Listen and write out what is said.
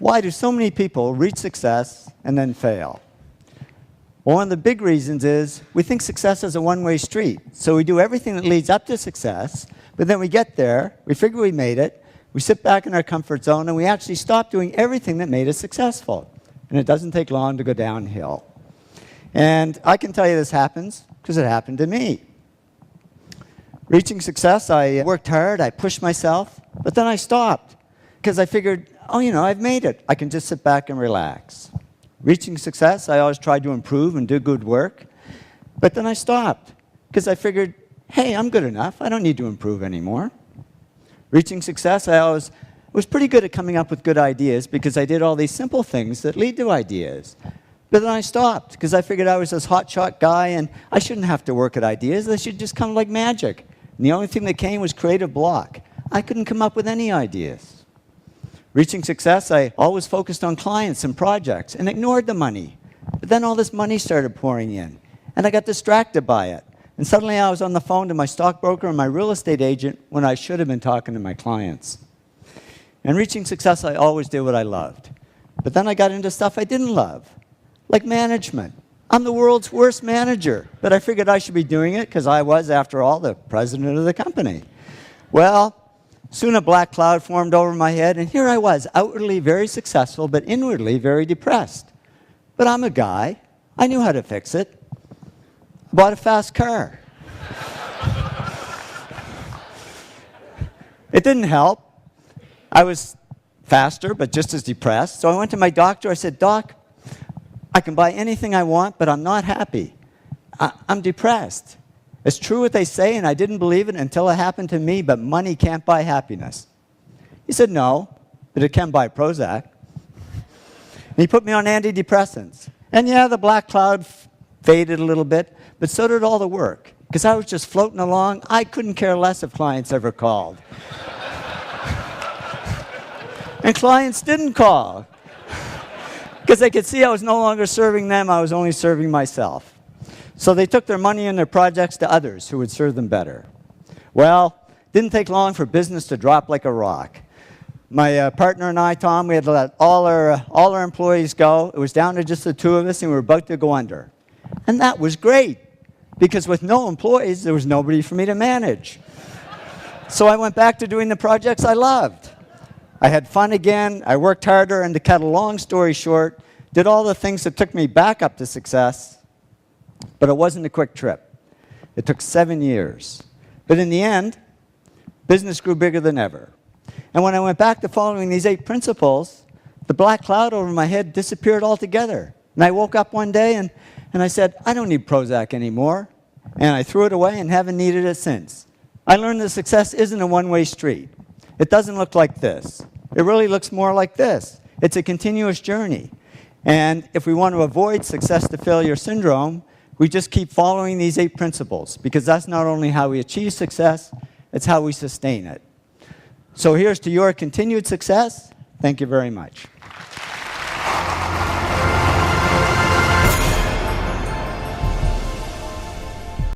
Why do so many people reach success and then fail? Well, one of the big reasons is we think success is a one-way street. So we do everything that leads up to success, but then we get there, we figure we made it, we sit back in our comfort zone, and we actually stop doing everything that made us successful. And it doesn't take long to go downhill. And I can tell you this happens because it happened to me. Reaching success, I worked hard, I pushed myself, but then I stopped because I figured, oh, you know, I've made it. I can just sit back and relax. Reaching success, I always tried to improve and do good work, but then I stopped because I figured, hey, I'm good enough. I don't need to improve anymore. Reaching success, I always was pretty good at coming up with good ideas because I did all these simple things that lead to ideas. But then I stopped because I figured I was this hotshot guy and I shouldn't have to work at ideas. They should just come like magic. And the only thing that came was creative block. I couldn't come up with any ideas. Reaching success, I always focused on clients and projects and ignored the money. But then all this money started pouring in, and I got distracted by it. And suddenly I was on the phone to my stockbroker and my real estate agent when I should have been talking to my clients. And reaching success, I always did what I loved. But then I got into stuff I didn't love, like management. I'm the world's worst manager, but I figured I should be doing it because I was, after all, the president of the company. Well, soon a black cloud formed over my head, and here I was, outwardly very successful, but inwardly very depressed. But I'm a guy. I knew how to fix it. I bought a fast car. It didn't help. I was faster, but just as depressed. So I went to my doctor. I said, Doc, I can buy anything I want, but I'm not happy. I'm depressed. It's true what they say, and I didn't believe it until it happened to me, but money can't buy happiness. He said, no, but it can buy Prozac. And he put me on antidepressants. And yeah, the black cloud faded a little bit, but so did all the work. Because I was just floating along. I couldn't care less if clients ever called. And clients didn't call. Because they could see I was no longer serving them, I was only serving myself. So they took their money and their projects to others who would serve them better. Well, it didn't take long for business to drop like a rock. My partner and I, Tom, we had to let all our employees go. It was down to just the two of us, and we were about to go under. And that was great, because with no employees, there was nobody for me to manage. So I went back to doing the projects I loved. I had fun again, I worked harder, and to cut a long story short, did all the things that took me back up to success, but it wasn't a quick trip. It took 7 years. But in the end, business grew bigger than ever. And when I went back to following these 8 principles, the black cloud over my head disappeared altogether. And I woke up one day and I said, I don't need Prozac anymore. And I threw it away and haven't needed it since. I learned that success isn't a one-way street. It doesn't look like this. It really looks more like this. It's a continuous journey. And if we want to avoid success to failure syndrome, we just keep following these 8 principles, because that's not only how we achieve success, it's how we sustain it. So here's to your continued success. Thank you very much.